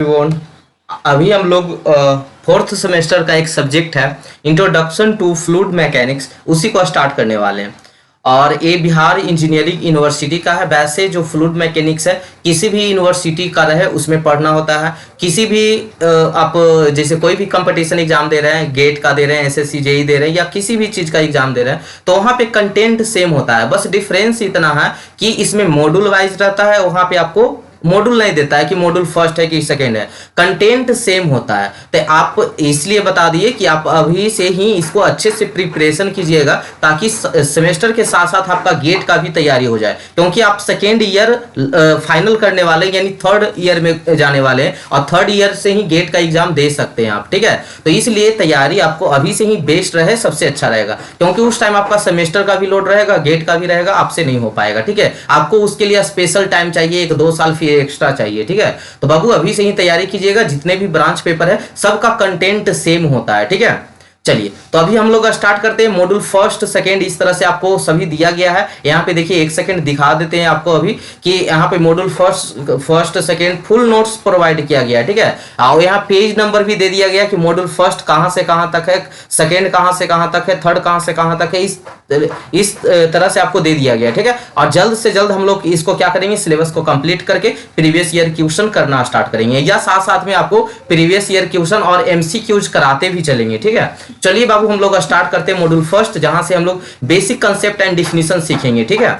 Everyone, अभी हम लोग फोर्थ सेमेस्टर का एक सब्जेक्ट है इंट्रोडक्शन टू फ्लूइड मैकेनिक्स, उसी को स्टार्ट करने वाले हैं। और ये बिहार इंजीनियरिंग यूनिवर्सिटी का है। वैसे जो फ्लूइड मैकेनिक्स है किसी भी यूनिवर्सिटी का रहे उसमें पढ़ना होता है। किसी भी आप जैसे कोई भी कंपटीशन एग्जाम दे रहे हैं, गेट का दे रहे हैं, एसएससी जेई दे रहे हैं, या किसी भी चीज़ का एग्जाम दे रहे हैं, तो वहाँ पे कंटेंट सेम होता है। बस डिफरेंस इतना है कि इसमें मॉड्यूल वाइज रहता है, वहाँ पे आपको मॉड्यूल नहीं देता है कि मॉड्यूल फर्स्ट है कि सेकंड है, कंटेंट सेम होता है। तो आप इसलिए बता दिए कि आप अभी से ही इसको अच्छे से प्रिपरेशन कीजिएगा ताकि सेमेस्टर के साथ साथ आपका गेट का भी तैयारी हो जाए, क्योंकि आप सेकेंड ईयर फाइनल करने वाले यानी थर्ड ईयर में जाने वाले हैं और थर्ड ईयर से ही गेट का एग्जाम दे सकते हैं आप, ठीक है। तो इसलिए तैयारी आपको अभी से ही बेस्ट रहे, सबसे अच्छा रहेगा, क्योंकि उस टाइम आपका सेमेस्टर का भी लोड रहेगा, गेट का भी रहेगा, आपसे नहीं हो पाएगा, ठीक है। आपको उसके लिए स्पेशल टाइम चाहिए, 1-2 साल फिर एक्स्ट्रा चाहिए, ठीक है। तो बाबू अभी से ही तैयारी कीजिएगा। जितने भी ब्रांच पेपर है सबका कंटेंट सेम होता है, ठीक है। चलिए, तो अभी हम लोग स्टार्ट करते हैं। मॉड्यूल फर्स्ट सेकंड इस तरह से आपको सभी दिया गया है। यहाँ पे देखिए, एक सेकंड दिखा देते हैं आपको अभी कि यहाँ पे module first second full notes provide किया गया है, ठीक है। और यहाँ पेज नंबर भी दे दिया गया कि मॉड्यूल फर्स्ट कहाँ से कहाँ तक है, सेकंड कहाँ से कहाँ तक है, थर्ड कहाँ से कहाँ तक है, इस तरह से आपको दे दिया गया, ठीक है। और जल्द से जल्द हम लोग इसको क्या करेंगे, सिलेबस को कंप्लीट करके प्रीवियस ईयर क्वेश्चन करना स्टार्ट करेंगे, या साथ साथ में आपको प्रीवियस ईयर क्वेश्चन और एमसीक्यूज कराते भी चलेंगे, ठीक है। चलिए बाबू, हम लोग स्टार्ट करते हैं मॉड्यूल फर्स्ट, जहां से हम लोग बेसिक कंसेप्ट एंड डिफिनीशन सीखेंगे, ठीक है।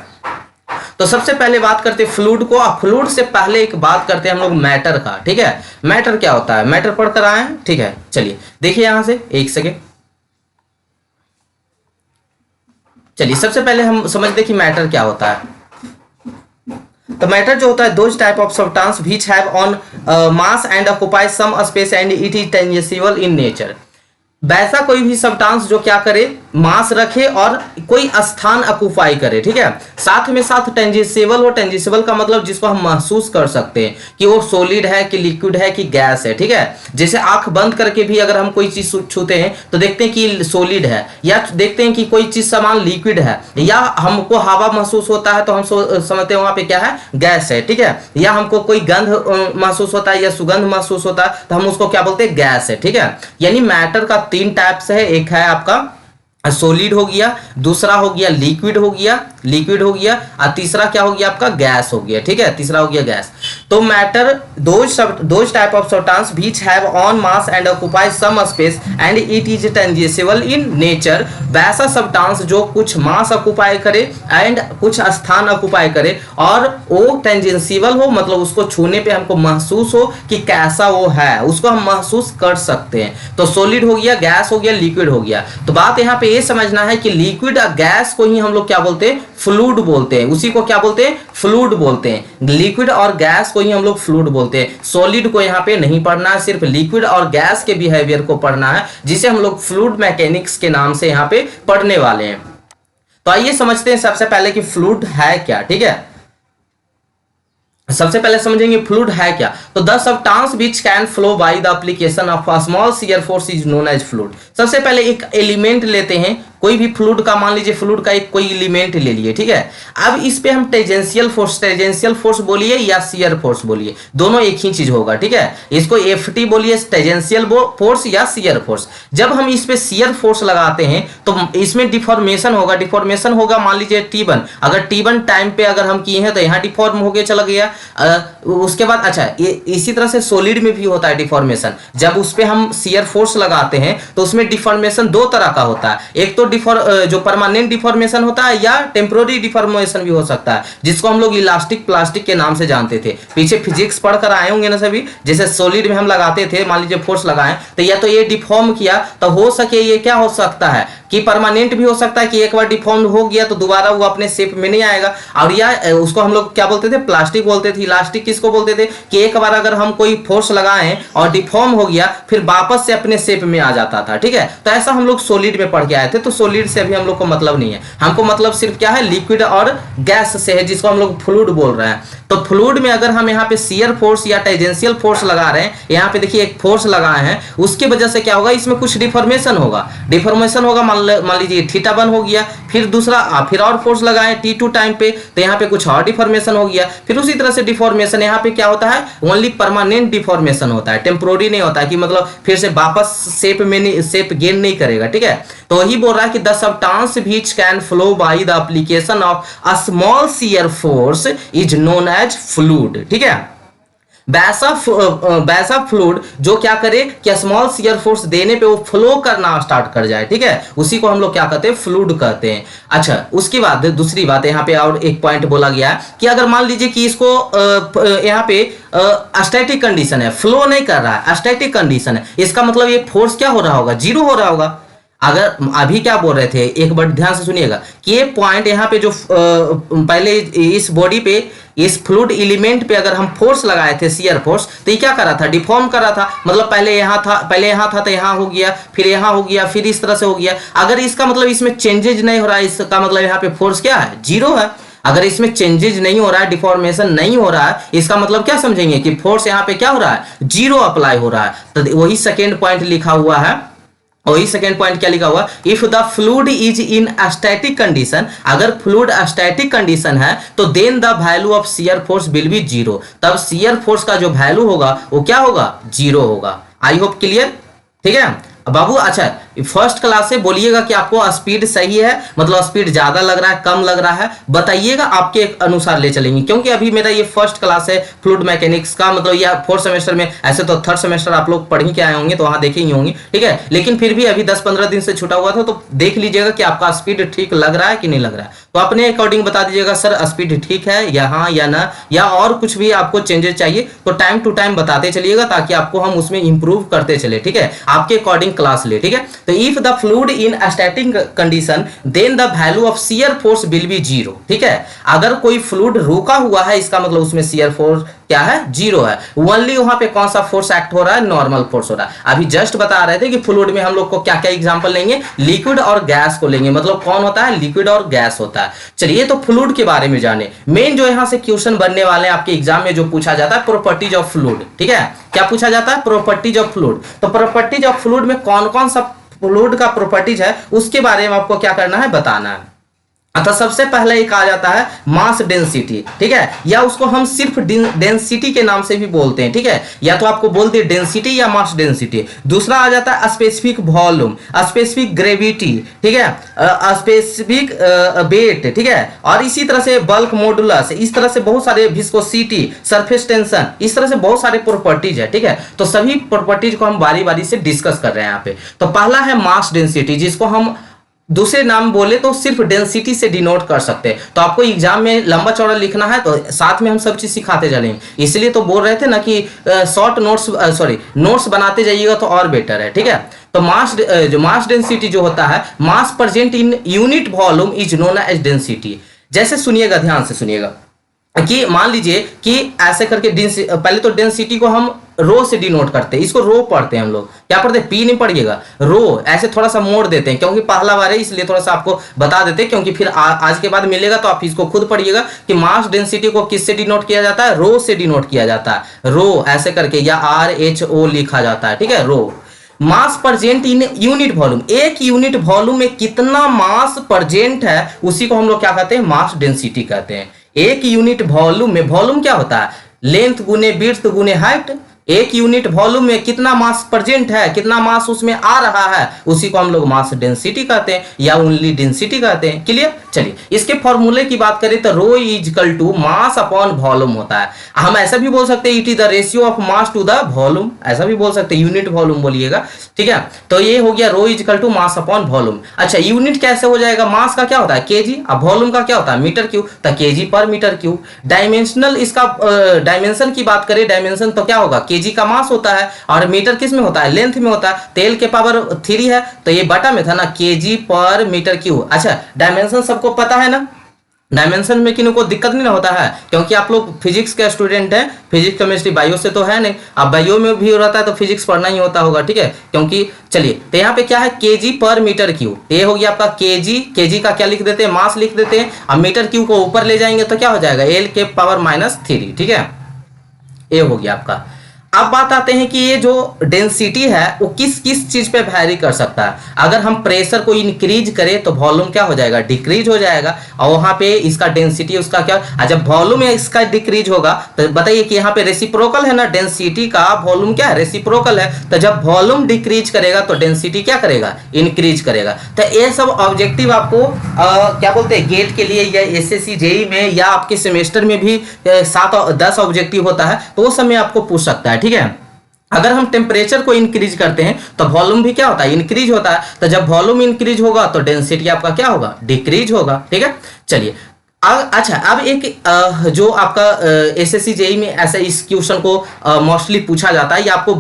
तो सबसे पहले बात करते हैं फ्लूइड को। और फ्लूइड से पहले एक बात करते हैं हम लोग मैटर का, ठीक है। मैटर क्या होता है, मैटर पढ़कर आए हैं, ठीक है। चलिए देखिए यहां से, एक सेकेंड। चलिए सबसे पहले हम समझते कि मैटर क्या होता है। तो मैटर जो होता है, those type of substance which have on mass and occupy some space and it is tangible in nature. वैसा कोई भी सब्सटेंस जो क्या करे, मास रखे और कोई स्थान ऑक्युपाई करे, ठीक है। साथ में साथ टेंजेबल हो। टेंजेबल का मतलब जिसको हम महसूस कर सकते हैं कि वो सॉलिड है कि लिक्विड है कि गैस है, ठीक है। जैसे आंख बंद करके भी अगर हम कोई चीज छूते हैं तो देखते हैं कि सॉलिड है, या देखते हैं कि कोई चीज सामान लिक्विड है, या हमको हवा महसूस होता है तो हम समझते हैं वहां पे क्या है, गैस है, ठीक है। या हमको कोई गंध महसूस होता है या सुगंध महसूस होता है तो हम उसको क्या बोलते हैं, गैस है, ठीक है। यानी मैटर का 3 टाइप्स है। एक है आपका सॉलिड हो गया, दूसरा हो गया लिक्विड हो गया, और तीसरा क्या हो गया आपका, गैस हो गया, ठीक है। तीसरा हो गया गैस। तो matter those type of substance which have on mass and occupy some space and it is tangible in nature. वैसा सब्सटेंस जो कुछ मास ऑक्युपाई करे एंड कुछ स्थान ऑक्युपाई करे और वो टेंजेबल हो, मतलब उसको छूने पे हमको महसूस हो कि कैसा वो है, उसको हम महसूस कर सकते हैं। तो सॉलिड हो गया, गैस हो गया, लिक्विड हो गया। तो बात यहाँ पे ये समझना है कि लिक्विड और गैस को ही हम लोग क्या बोलते हैं, फ्लूइड बोलते हैं। उसी को क्या बोलते हैं, फ्लूइड बोलते हैं। लिक्विड और गैस को ही हम लोग फ्लूइड बोलते हैं। सॉलिड को यहाँ पे नहीं पढ़ना है, सिर्फ लिक्विड और गैस के बिहेवियर को पढ़ना है, जिसे हम लोग फ्लूइड मैकेनिक्स के नाम से यहाँ पे पढ़ने वाले हैं। तो आइए समझते हैं सबसे पहले कि फ्लूइड है क्या, ठीक है। सबसे पहले समझेंगे फ्लूइड है क्या। तो the substance which can flow by the application of a small shear force is known as fluid. सबसे पहले एक एलिमेंट लेते हैं, कोई भी फ्लूइड का, मान लीजिए फ्लूइड का एक कोई एलिमेंट ले लिए, ठीक है। अब इस पे हम टेंजेंशियल फोर्स बोलिए या शियर फोर्स बोलिए, दोनों एक ही चीज होगा, ठीक है। इसको एफटी बोलिए, टेंजेंशियल फोर्स या शियर फोर्स। जब हम इस पे शियर फोर्स लगाते हैं तो इसमें डिफॉर्मेशन होगा। मान लीजिए T1, अगर T1 टाइम पे अगर हम किए हैं तो यहाँ डिफॉर्म हो गया, चला गया। उसके बाद अच्छा, इसी तरह से सॉलिड में भी होता है डिफॉर्मेशन। जब उस पे हम शियर फोर्स लगाते हैं तो उसमें डिफॉर्मेशन 2 तरह का होता है। एक तो जो परमानेंट डिफॉर्मेशन होता है, या टेम्पोररी डिफॉर्मेशन भी हो सकता है, जिसको हम लोग इलास्टिक प्लास्टिक के नाम से जानते थे। पीछे फिजिक्स पढ़कर आए होंगे ना सभी। जैसे सॉलिड में हम लगाते थे, मान लीजिए फोर्स लगाएं तो या तो ये डिफॉर्म किया, तो हो सके ये क्या हो सकता है कि परमानेंट भी हो सकता है कि एक बार डिफॉर्म हो गया तो दोबारा वो अपने शेप में नहीं आएगा। और या उसको हम लोग क्या बोलते थे, प्लास्टिक बोलते थे। इलास्टिक किसको बोलते थे कि एक बार अगर हम कोई फोर्स लगाएं और डिफॉर्म हो गया फिर वापस से अपने शेप में आ जाता था, ठीक है। तो ऐसा हम लोग सॉलिड में पढ़ के आए थे। तो सॉलिड से अभी हम लोग को मतलब नहीं है, हमको मतलब सिर्फ क्या है, लिक्विड और गैस से है, जिसको हम लोग फ्लूइड बोल रहे हैं। तो फ्लूइड में अगर हम यहाँ पे शियर फोर्स या टेंजेंशियल फोर्स लगा रहे हैं, यहाँ पे देखिए एक फोर्स लगाए हैं, उसकी वजह से क्या होगा, इसमें कुछ डिफॉर्मेशन होगा। मान मान लीजिए θ1 हो गया, फिर दूसरा फिर और फोर्स लगाएं t2 टाइम पे, तो यहाँ पे कुछ और डिफॉर्मेशन हो गया। फिर उसी तरह से डिफॉर्मेशन यहाँ पे क्या होता है, ओनली परमानेंट डिफॉर्मेशन होता है, टेम्पोररी नहीं होता है कि मतलब फिर से वापस शेप में नहीं, शेप गेन नहीं करेगा, ठीक है। तो वही बोल रहा है कि the substance which can flow by the application of a small shear force is known as fluid, ठीक है। वैसा फ्लूइड जो क्या करे कि स्मॉल शियर फोर्स देने पे वो फ्लो करना स्टार्ट कर जाए, ठीक है, उसी को हम लोग क्या कहते हैं, फ्लूइड कहते हैं। अच्छा, उसके बाद दूसरी बात यहाँ पे और एक पॉइंट बोला गया है कि अगर मान लीजिए कि इसको यहाँ पे स्टैटिक कंडीशन है, फ्लो नहीं कर रहा है, स्टैटिक कंडीशन है, इसका मतलब ये फोर्स क्या हो रहा होगा, जीरो हो रहा होगा। अगर अभी क्या बोल रहे थे, एक बार ध्यान से सुनिएगा कि ये पॉइंट यहाँ पे जो पहले इस बॉडी पे, इस फ्लूइड एलिमेंट पे अगर हम फोर्स लगाए थे, शियर फोर्स, तो ये क्या कर रहा था, डिफॉर्म कर रहा था। मतलब पहले यहाँ था तो यहाँ हो गया, फिर यहाँ हो गया, फिर इस तरह से हो गया। अगर इसका मतलब इसमें चेंजेज नहीं हो रहा है, इसका मतलब यहाँ पे फोर्स क्या है, जीरो है। अगर इसमें चेंजेज नहीं हो रहा है, डिफॉर्मेशन नहीं हो रहा है, इसका मतलब क्या समझेंगे कि फोर्स यहाँ पे क्या हो रहा है, जीरो अप्लाई हो रहा है। तो वही सेकेंड पॉइंट लिखा हुआ है, वही सेकेंड पॉइंट क्या लिखा हुआ, if the fluid is in static condition, अगर फ्लूइड स्टैटिक कंडीशन है तो then the value of shear force will be zero, तब शियर फोर्स का जो वैल्यू होगा वो क्या होगा, जीरो होगा। आई होप क्लियर, ठीक है बाबू। अच्छा, फर्स्ट क्लास से बोलिएगा कि आपको स्पीड सही है, मतलब स्पीड ज्यादा लग रहा है, कम लग रहा है, बताइएगा, आपके अनुसार ले चलेंगे, क्योंकि अभी मेरा ये फर्स्ट क्लास है फ्लूइड मैकेनिक्स का, मतलब या फोर्थ सेमेस्टर में, ऐसे तो थर्ड सेमेस्टर आप लोग पढ़ ही के आए होंगे तो वहां देखे ही होंगे, ठीक है, लेकिन फिर भी अभी 10-15 दिन से छूटा हुआ था, तो देख लीजिएगा कि आपका स्पीड ठीक लग रहा है कि नहीं लग रहा है, तो अपने अकॉर्डिंग बता दीजिएगा सर स्पीड ठीक है या हाँ या ना, या और कुछ भी आपको चेंजेस चाहिए तो टाइम टू टाइम बताते चलिएगा, ताकि आपको हम उसमें इंप्रूव करते चले, ठीक है, आपके अकॉर्डिंग क्लास ले, ठीक है। तो if the fluid in static condition then the value of shear force will be zero, ठीक है। अगर कोई फ्लूइड रुका हुआ है, इसका मतलब उसमें शियर फोर्स क्या है, जीरो है। ओनली वहां पे कौन सा फोर्स एक्ट हो रहा है, नॉर्मल फोर्स हो रहा है। अभी जस्ट बता रहे थे कि फ्लूइड में हम लोग को क्या क्या एग्जांपल लेंगे, लिक्विड और गैस को लेंगे, मतलब कौन होता है, लिक्विड और गैस होता है। चलिए तो फ्लूइड के बारे में जाने, मेन जो यहां से क्वेश्चन बनने वाले हैं आपके एग्जाम में, जो पूछा जाता है प्रॉपर्टीज ऑफ फ्लूइड, ठीक है, क्या पूछा जाता है, प्रॉपर्टीज ऑफ फ्लूइड। तो प्रॉपर्टीज ऑफ फ्लूइड में कौन कौन सा फ्लूइड का प्रॉपर्टीज है, उसके बारे में आपको क्या करना है, बताना है। अतः सबसे पहले एक आ जाता है मास डेंसिटी, ठीक है, या उसको हम सिर्फ डेंसिटी के नाम से भी बोलते हैं, ठीक है, या तो आपको बोलते हैं डेंसिटी या मास डेंसिटी। दूसरा आ जाता है स्पेसिफिक वॉल्यूम, स्पेसिफिक ग्रेविटी, ठीक है, स्पेसिफिक वेट, ठीक है, और इसी तरह से बल्क मॉडुलस, इस तरह से बहुत सारे, विस्कोसिटी, सरफेस टेंशन, इस तरह से बहुत सारे प्रॉपर्टीज है, ठीक है। तो सभी प्रॉपर्टीज को हम बारी बारी से डिस्कस कर रहे हैं यहाँ पे। तो पहला है मास डेंसिटी, जिसको हम दूसरे नाम बोले तो सिर्फ डेंसिटी से डिनोट कर सकते हैं। तो आपको एग्जाम में लंबा चौड़ा लिखना है तो साथ में हम सब चीज सिखाते चलेंगे, इसलिए तो बोल रहे थे ना कि शॉर्ट नोट्स बनाते जाइएगा तो और बेटर है, ठीक है। तो मास डेंसिटी जो होता है, mass present in unit volume is known as density. जैसे सुनिएगा, ध्यान से सुनिएगा कि मान लीजिए कि ऐसे करके पहले तो डेंसिटी को हम रो से डिनोट करते हैं, इसको रो पढ़ते हैं हम लोग, क्या पढ़ते हैं, पी नहीं पढ़िएगा, रो ऐसे थोड़ा सा मोड़ देते हैं, क्योंकि पहला बार है इसलिए थोड़ा सा आपको बता देते हैं, क्योंकि फिर आज के बाद मिलेगा तो आप इसको खुद पढ़िएगा कि मास डेंसिटी को किससे डिनोट किया जाता है, रो से डिनोट किया जाता है, रो ऐसे करके, या RHO लिखा जाता है, ठीक है, rho. Mass present in unit volume, एक यूनिट वॉल्यूम में कितना मास प्रेजेंट है उसी को हम लोग क्या कहते हैं, मास डेंसिटी कहते हैं। एक यूनिट वॉल्यूम में, वॉल्यूम क्या होता है, लेंथ गुने विड्थ गुने हाइट, एक यूनिट वॉल्यूम में कितना मास प्रेजेंट है, कितना मास उसमें आ रहा है, उसी को हम लोग मास डेंसिटी कहते हैं या ओनली डेंसिटी कहते हैं। क्लियर। चलिए इसके फॉर्मूले की बात करें तो rho is equal to mass upon volume होता है। हम ऐसा भी बोल सकते हैं it is the ratio of mass to the volume, ऐसा भी बोल सकते हैं, यूनिट वॉल्यूम बोलिएगा, ठीक है। तो ये हो गया rho is equal to mass upon volume. अच्छा यूनिट कैसे हो जाएगा, मास का क्या होता है केजी, अब वॉल्यूम का क्या होता है मीटर क्यूब, तो केजी पर मीटर क्यूब। डायमेंशनल, इसका डायमेंशन की बात करें, डायमेंशन तो क्या होगा, केजी का मास होता है और मीटर किस में होता है, लेंथ में होता है। तेल के पावर 3 है तो ये बटा में था ना, केजी पर मीटर क्यूब। अच्छा डायमेंशन सबको पता है ना, डायमेंशन में किन्हीं को दिक्कत नहीं ना होता है, क्योंकि आप लोग फिजिक्स के स्टूडेंट हैं, फिजिक्स केमिस्ट्री बायो से तो है नहीं, अब बायो में भी रहता है तो फिजिक्स पढ़ना ही होता होगा, ठीक है। क्योंकि चलिए तो यहाँ पे क्या है, केजी पर मीटर क्यूब, ये हो गया आपका केजी, केजी का क्या लिख देते हैं, मास लिख देते हैं। अब मीटर क्यूब को ऊपर ले जाएंगे तो क्या हो जाएगा, L के पावर -3, ठीक है, ये हो गया आपका। अब बात आते हैं कि ये जो डेंसिटी है वो किस किस चीज पे वैरी कर सकता है। अगर हम प्रेशर को इंक्रीज करें तो वॉल्यूम क्या हो जाएगा, डिक्रीज हो जाएगा, और वहां पे इसका डेंसिटी उसका क्या, जब वॉल्यूम इसका डिक्रीज होगा तो बताइए कि यहाँ पे रेसिप्रोकल है ना, डेंसिटी का वॉल्यूम क्या है, रेसिप्रोकल है। तो जब वॉल्यूम डिक्रीज करेगा तो डेंसिटी क्या करेगा, इंक्रीज करेगा। तो ये सब ऑब्जेक्टिव आपको क्या बोलते हैं गेट के लिए या एसएससी जेई में या आपके सेमेस्टर में भी 7 और 10 ऑब्जेक्टिव होता है, तो वो समय आपको पूछ सकता है। ठीक है, अगर हम टेम्परेचर को इंक्रीज करते हैं तो वॉल्यूम भी क्या होता है, इंक्रीज होता है। तो जब वॉल्यूम इंक्रीज होगा तो डेंसिटी आपका क्या होगा, डिक्रीज होगा। ठीक है, चलिए अच्छा, अब एक जो आपका एसएससी जेई में ऐसा इस क्वेश्चन को मोस्टली पूछा जाता है, ये आपको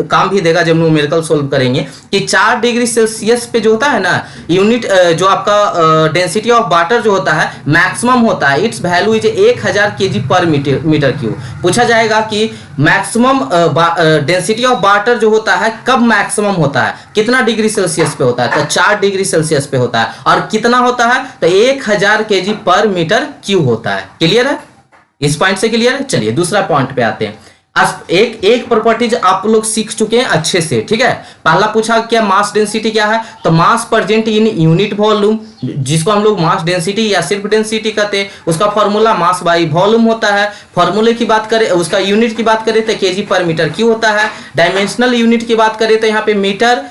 काम भी देगा जब न्यूमेरिकल सोल्व करेंगे, कि 4 डिग्री सेल्सियस पे जो होता है ना यूनिट, जो आपका डेंसिटी ऑफ वाटर जो होता है मैक्सिमम होता है, इट्स वैल्यू इज 1000 केजी पर मीटर क्यूब। पूछा जाएगा कि मैक्सिमम डेंसिटी ऑफ वाटर जो होता है कब मैक्सिमम होता है, कितना डिग्री सेल्सियस पे होता है, तो 4 डिग्री सेल्सियस पे होता है। और कितना होता है, तो 1000 केजी पर मीटर क्यूब होता है। क्लियर है, इस पॉइंट से क्लियर है। चलिए दूसरा पॉइंट पे आते हैं। एक प्रॉपर्टीज आप लोग सीख चुके हैं अच्छे से। ठीक है, पहला पूछा क्या मास डेंसिटी क्या है, तो मास प्रेजेंट इन यूनिट वॉल्यूम, जिसको हम लोग मास डेंसिटी या सिर्फ डेंसिटी कहते हैं, उसका फॉर्मूला मास बाई वॉल्यूम होता है। फॉर्मूले की बात करें, उसका यूनिट की बात करें तो केजी पर मीटर क्यू होता है। डायमेंशनल यूनिट की बात करें तो यहाँ पे मीटर,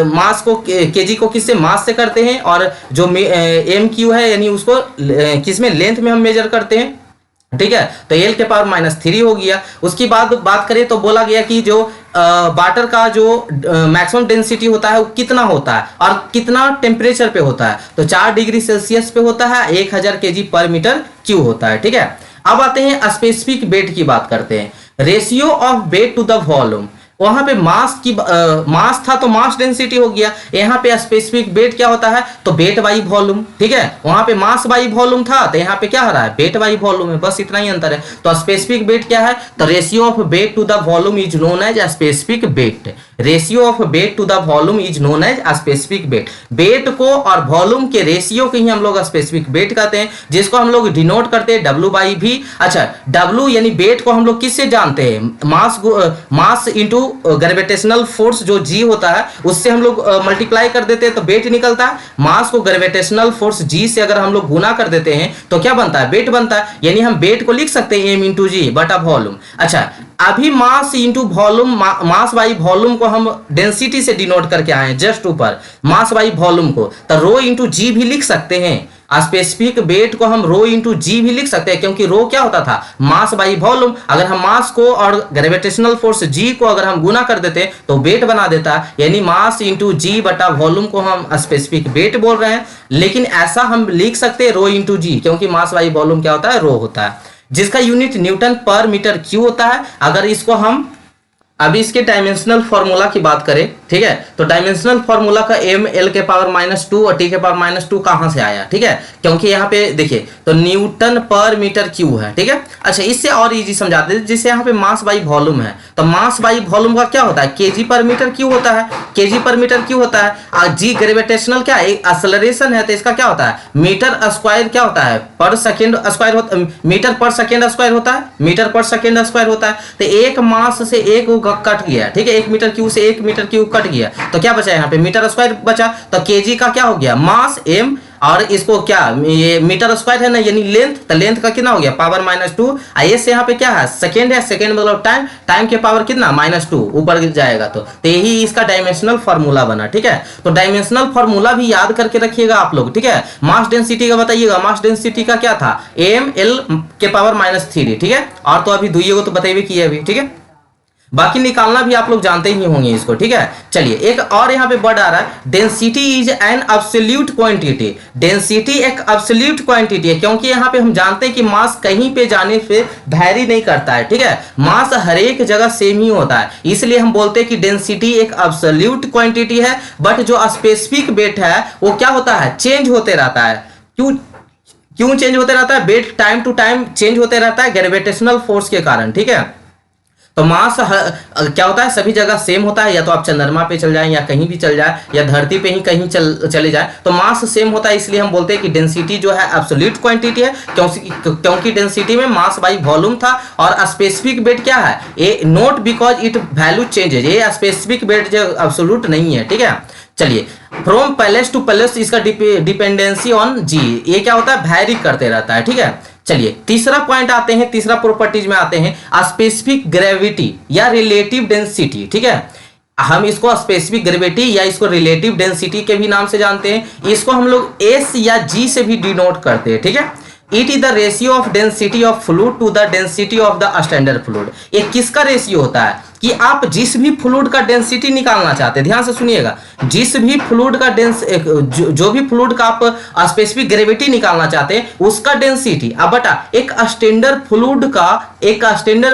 मास को केजी को किससे, मास से करते हैं, और जो एम क्यू है यानी उसको किसमें, लेंथ में हम मेजर करते हैं। ठीक है, तो एल के पावर -3 हो गया। उसकी बाद बात करें तो बोला गया कि जो वाटर का जो मैक्सिमम डेंसिटी होता है वो कितना होता है और कितना टेम्परेचर पे होता है, तो 4 डिग्री सेल्सियस पे होता है, 1000 केजी पर मीटर क्यूब होता है। ठीक है, अब आते हैं स्पेसिफिक वेट की बात करते हैं। Ratio of weight to the volume, वहां पे मास था तो मास डेंसिटी हो गया, यहाँ पे स्पेसिफिक वेट क्या होता है, तो वेट बाई वॉल्यूम। ठीक है, वहां पे मास बाई वॉल्यूम था तो यहाँ पे क्या हो रहा है, वेट बाई वॉल्यूम है, बस इतना ही अंतर है। तो स्पेसिफिक वेट क्या है, तो ratio of weight to the volume is known as specific weight. Ratio of weight to the volume is known as specific weight. Weight को और वॉल्यूम के रेशियो को ही हम लोग स्पेसिफिक वेट कहते हैं, जिसको हम लोग डिनोट करते हैं W बाई V। अच्छा, W यानी वेट को हम लोग किससे जानते हैं, मास इंटू ग्रेविटेशनल फोर्स जो G होता है उससे हम लोग मल्टीप्लाई कर देते हैं तो वेट निकलता है। मास को ग्रेविटेशनल फोर्स G से अगर हम लोग गुना कर देते हैं तो क्या बनता है, वेट बनता है। यानी हम वेट को लिख सकते हैं m इंटू जी बटा वॉल्यूम। अच्छा, अभी mass into volume, mass by volume को हम डेंसिटी से डिनोट करके आए हैं जस्ट ऊपर, मास बाई वॉल्यूम को, तो रो इंटू जी भी लिख सकते हैं। स्पेसिफिक वेट को हम रो इंटू जी भी लिख सकते हैं, क्योंकि रो क्या होता था, मास बाई वॉल्यूम। अगर हम मास को और ग्रेविटेशनल फोर्स जी को अगर हम गुना कर देते तो वेट बना देता है, यानी मास इंटू जी बटा वॉल्यूम को हम स्पेसिफिक वेट बोल रहे हैं। लेकिन ऐसा हम लिख सकते हैं रो इंटू जी, क्योंकि मास बाई वॉल्यूम क्या होता है, रो होता है, जिसका यूनिट न्यूटन पर मीटर क्यू होता है। अगर इसको हम अभी इसके डायमेंशनल फॉर्मूला की बात करें, ठीक है, तो डायमेंशनल फॉर्मूला का m l के पावर -2 और t के पावर -2 कहां से आया, ठीक है, क्योंकि यहाँ पे देखिए तो न्यूटन पर मीटर क्यू है। ठीक है, अच्छा इससे और इजी समझा देते, जिससे यहाँ पे मास बाई वॉल्यूम है, तो मास बाई वॉल्यूम का क्या होता है, केजी पर मीटर क्यू होता है, केजी पर मीटर क्यू होता है। और जी ग्रेविटेशनल क्या है, एक्सेलरेशन है, तो इसका क्या होता है, मीटर स्क्वायर क्या होता है, पर सेकेंड स्क्वायर होता है, मीटर पर सेकेंड स्क्वायर होता है, मीटर पर सेकेंड स्क्वायर होता है। तो एक मास से एक कट गया, ठीक है, 1 मीटर क्यूब से 1 मीटर क्यूब कट गया, तो क्या बचा यहाँ पे, मीटर स्क्वायर बचा। तो केजी का क्या हो गया, मास m, और इसको क्या, ये मीटर स्क्वायर है ना, यानी लेंथ, तो लेंथ का कितना हो गया, पावर -2। आइए यहाँ पे क्या है, सेकेंड है, सेकेंड मतलब टाइम, टाइम के पावर कितना, -2 ऊपर जाएगा। तो यही इसका डायमेंशनल फार्मूला बना। ठीक है, तो डायमेंशनल फार्मूला भी याद करके रखिएगा आप लोग। ठीक है, मास डेंसिटी का बताइएगा, मास डेंसिटी का क्या था, m l के पावर -3। ठीक है, और तो अभी दुइये को तो बताइए किया अभी। ठीक है, बाकी निकालना भी आप लोग जानते ही होंगे इसको। ठीक है, चलिए एक और यहाँ पे वर्ड आ रहा है, density is an absolute quantity. Density एक एब्सोल्यूट क्वांटिटी है, क्योंकि यहाँ पे हम जानते हैं कि मास कहीं पे जाने पे वैरी नहीं करता है। ठीक है, मास हर एक जगह सेम ही होता है, इसलिए हम बोलते हैं कि डेंसिटी एक एब्सोल्यूट क्वांटिटी है। बट जो स्पेसिफिक वेट है वो क्या होता है, चेंज होते रहता है। क्यों चेंज होते रहता है, weight time to time change होते रहता है ग्रेविटेशनल फोर्स के कारण। ठीक है, तो मास क्या होता है, सभी जगह सेम होता है, या तो आप चंद्रमा पे चल जाएं या कहीं भी चल जाए या धरती पे ही कहीं चले जाए, तो मास सेम होता है। इसलिए हम बोलते हैं कि डेंसिटी जो है एब्सोल्यूट क्वांटिटी है, क्योंकि डेंसिटी में मास बाई वॉल्यूम था। और स्पेसिफिक वेट क्या है, a not because it value changes, ये स्पेसिफिक वेट जो एब्सोल्यूट नहीं है, ठीक है। चलिए, फ्रॉम पैलेस टू पैलेस इसका डिपेंडेंसी ऑन जी, ये क्या होता है, वैरी करते रहता है, ठीक है। चलिए तीसरा पॉइंट आते हैं, तीसरा प्रॉपर्टीज में आते हैं, स्पेसिफिक ग्रेविटी या रिलेटिव डेंसिटी, ठीक है। हम इसको स्पेसिफिक ग्रेविटी या इसको रिलेटिव डेंसिटी के भी नाम से जानते हैं। इसको हम लोग एस या जी से भी डिनोट करते हैं, ठीक है। It is the ratio of density of fluid to the density of the standard fluid. ये किसका रेशियो होता है कि आप जिस भी फ्लूइड का डेंसिटी निकालना चाहते हैं, ध्यान से सुनिएगा, जिस भी फ्लूइड का जो भी फ्लूइड का आप स्पेसिफिक ग्रेविटी निकालना चाहते हैं उसका डेंसिटी, अब बटा एक स्टैंडर्ड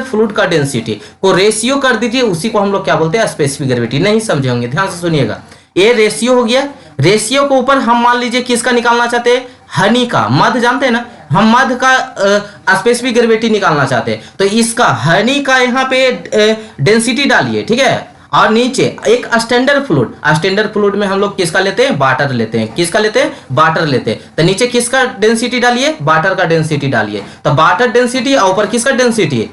फ्लूइड का डेंसिटी को रेशियो कर दीजिए, उसी को हम लोग क्या बोलते हैं, स्पेसिफिक ग्रेविटी। नहीं समझे होंगे, ध्यान से सुनिएगा। ये रेशियो हो गया, रेशियो के ऊपर हम मान लीजिए किसका निकालना चाहते हैं, हनी का, मध जानते हैं ना, हम मध का स्पेसिफिक ग्रेविटी निकालना चाहते हैं, तो इसका हनी का यहाँ पे डेंसिटी डालिए, ठीक है। और नीचे एक स्टैंडर्ड फ्लूइड में हम लोग किसका लेते हैं, वाटर लेते हैं, किसका लेते हैं, वाटर लेते हैं। तो नीचे किसका डेंसिटी डालिए, वाटर का डेंसिटी डालिए, तो वाटर डेंसिटी और ऊपर किसका डेंसिटी,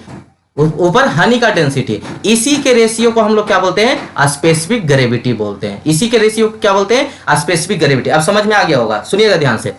ऊपर हनी का डेंसिटी। इसी के रेशियो को हम लोग क्या बोलते हैं, स्पेसिफिक ग्रेविटी बोलते हैं। इसी के रेशियो को क्या बोलते हैं, स्पेसिफिक ग्रेविटी। अब समझ में आ गया होगा, सुनिएगा ध्यान से।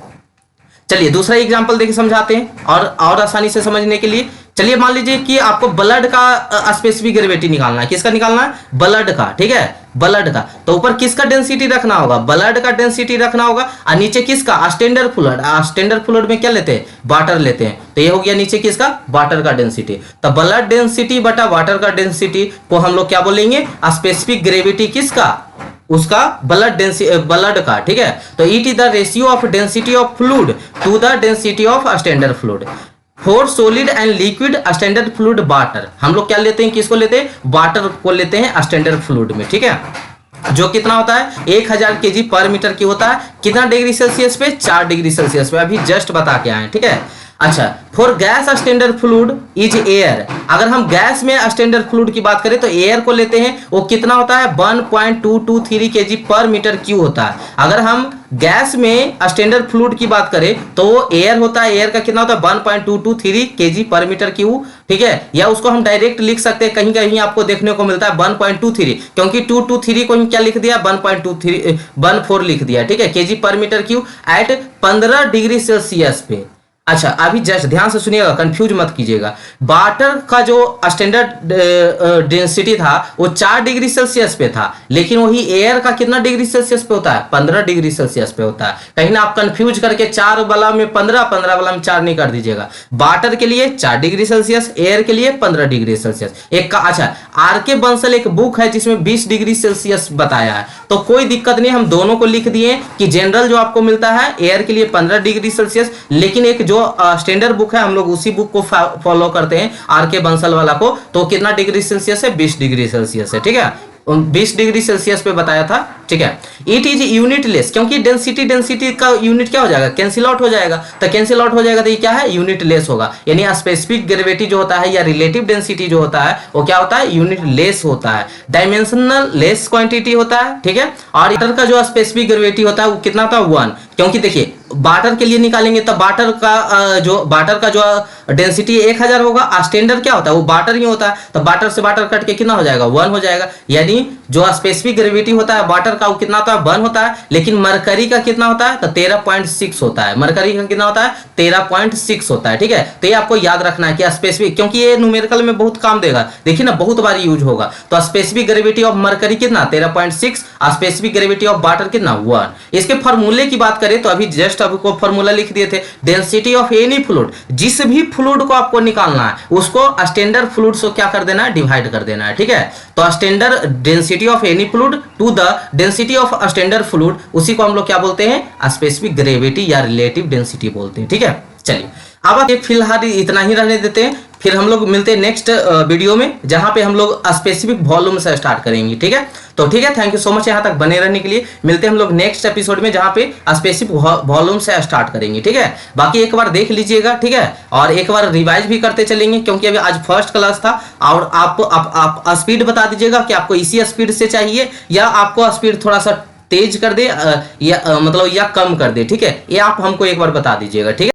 चलिए दूसरा एग्जांपल देखिए समझाते हैं और आसानी से समझने के लिए। चलिए मान लीजिए कि आपको ब्लड का स्पेसिफिक ग्रेविटी निकालना है, किसका निकालना है, ब्लड का, ठीक है, ब्लड का। तो ऊपर किसका डेंसिटी रखना होगा, ब्लड का डेंसिटी रखना होगा, और नीचे किसका, स्टैंडर्ड फ्लूइड में क्या लेते हैं, वाटर लेते हैं। तो ये हो गया नीचे किसका, वाटर का डेंसिटी। तो ब्लड डेंसिटी बटा वाटर का डेंसिटी को हम लोग क्या बोलेंगे, स्पेसिफिक ग्रेविटी किसका, उसका ब्लड का, ठीक है। तो it is the ratio of density of fluid to the density of standard fluid for solid and liquid standard fluid water. हम लोग क्या लेते हैं, किसको लेते हैं, वाटर को लेते हैं स्टैंडर्ड फ्लूइड में, ठीक है। जो कितना होता है, 1000 केजी पर मीटर की होता है, कितना डिग्री सेल्सियस पे, 4 डिग्री सेल्सियस पे, अभी जस्ट बता के आए, ठीक है। अच्छा, for gas standard fluid is air. अगर हम गैस में स्टैंडर्ड फ्लूइड की बात करें तो एयर को लेते हैं, वो कितना होता है, 1.223 केजी पर मीटर क्यूब होता है। अगर हम गैस में स्टैंडर्ड फ्लूइड की बात करें तो वो एयर होता है, एयर का कितना होता है, 1.223 केजी पर मीटर क्यूब, ठीक है। या उसको हम डायरेक्ट लिख सकते हैं, कहीं कहीं आपको देखने को मिलता है 1.23, क्योंकि 223 को हम क्या लिख दिया, 1.14 लिख दिया, ठीक है, केजी पर meter cube at 15 degree Celsius पे। अच्छा, अभी जस्ट ध्यान से सुनिएगा, कंफ्यूज मत कीजिएगा। वाटर का जो स्टैंडर्ड डेंसिटी था वो 4 डिग्री सेल्सियस पे था, लेकिन वही एयर का कितना डिग्री सेल्सियस पे होता है, 15 डिग्री सेल्सियस पे होता है। कहीं ना आप कंफ्यूज करके 4 वाला में 15, 15 वाला में 4 नहीं कर दीजिएगा। वाटर के लिए 4 डिग्री सेल्सियस, एयर के लिए 15 डिग्री सेल्सियस। एक का अच्छा, आर के बंसल एक बुक है जिसमें 20 डिग्री सेल्सियस बताया है, तो कोई दिक्कत नहीं, हम दोनों को लिख दिए कि जनरल जो आपको मिलता है एयर के लिए 15 डिग्री सेल्सियस, लेकिन एक जो स्टैंडर्ड बुक है हम लोग उसी बुक को फॉलो करते हैं, आर के बंसल वाला को, तो कितना डिग्री सेल्सियस है, 20 डिग्री सेल्सियस है, ठीक है, 20 डिग्री सेल्सियस पे बताया था, ठीक है। इट इज यूनिट लेस, क्योंकि डेंसिटी का यूनिट क्या हो जाएगा, कैंसिल आउट हो जाएगा, तो कैंसिल आउट हो जाएगा तो ये क्या है, यूनिट लेस होगा। यानी स्पेसिफिक ग्रेविटी जो होता है या रिलेटिव डेंसिटी जो होता है वो क्या होता है, यूनिट लेस होता है, डायमेंशनल लेस क्वांटिटी होता है, ठीक है। और वाटर का जो स्पेसिफिक ग्रेविटी होता है वो कितना होता है, 1, क्योंकि देखिए वाटर के लिए निकालेंगे तो वाटर का जो डेंसिटी 1000 होगा, स्टैंडर्ड क्या होता है, वो वाटर ही होता है, तो वाटर से वाटर कट के कितना हो जाएगा, 1 हो जाएगा। यानी जो स्पेसिफिक ग्रेविटी होता है वाटर का वो कितना होता है, 1 होता है, लेकिन मरकरी का कितना होता है, तो 13.6 होता है, मरकरी का कितना होता है, 13.6 होता है, ठीक है। तो ये आपको याद रखना है कि स्पेसिफिक, क्योंकि ये न्यूमेरिकल में बहुत काम देगा, देखिए ना बहुत बार यूज होगा। तो स्पेसिफिक ग्रेविटी ऑफ मरकरी कितना, 13.6, स्पेसिफिक ग्रेविटी ऑफ वाटर कितना, 1। इसके फॉर्मूले की बात करें तो अभी जस्ट आपको फॉर्मूला लिख दिए थे, डेंसिटी ऑफ एनी फ्लूइड, जिस भी फ्लूइड को आपको निकालना है उसको स्टैंडर्ड फ्लूइड से क्या कर देना है, डिवाइड कर देना है, ठीक है। तो standard density of any fluid to the density of standard fluid, उसी को हम लोग क्या बोलते हैं, स्पेसिफिक ग्रेविटी या रिलेटिव डेंसिटी बोलते हैं, ठीक है। चलिए अब फिलहाल इतना ही रहने देते हैं, फिर हम लोग मिलते हैं नेक्स्ट वीडियो में, जहां पे हम लोग स्पेसिफिक वॉल्यूम से स्टार्ट करेंगे। ठीक है, तो ठीक है, थैंक यू सो मच यहाँ तक बने रहने के लिए। मिलते हैं हम लोग नेक्स्ट एपिसोड में, जहां पे स्पेसिफिक वॉल्यूम से स्टार्ट करेंगे। ठीक है, बाकी एक बार देख लीजिएगा। ठीक है, और एक बार रिवाइज भी करते चलेंगे, क्योंकि अभी आज फर्स्ट क्लास था। और आप स्पीड बता दीजिएगा कि आपको इसी स्पीड से चाहिए, या आपको स्पीड थोड़ा सा तेज कर दे, या मतलब या कम कर दे। ठीक है, ये आप हमको एक बार बता दीजिएगा। ठीक है।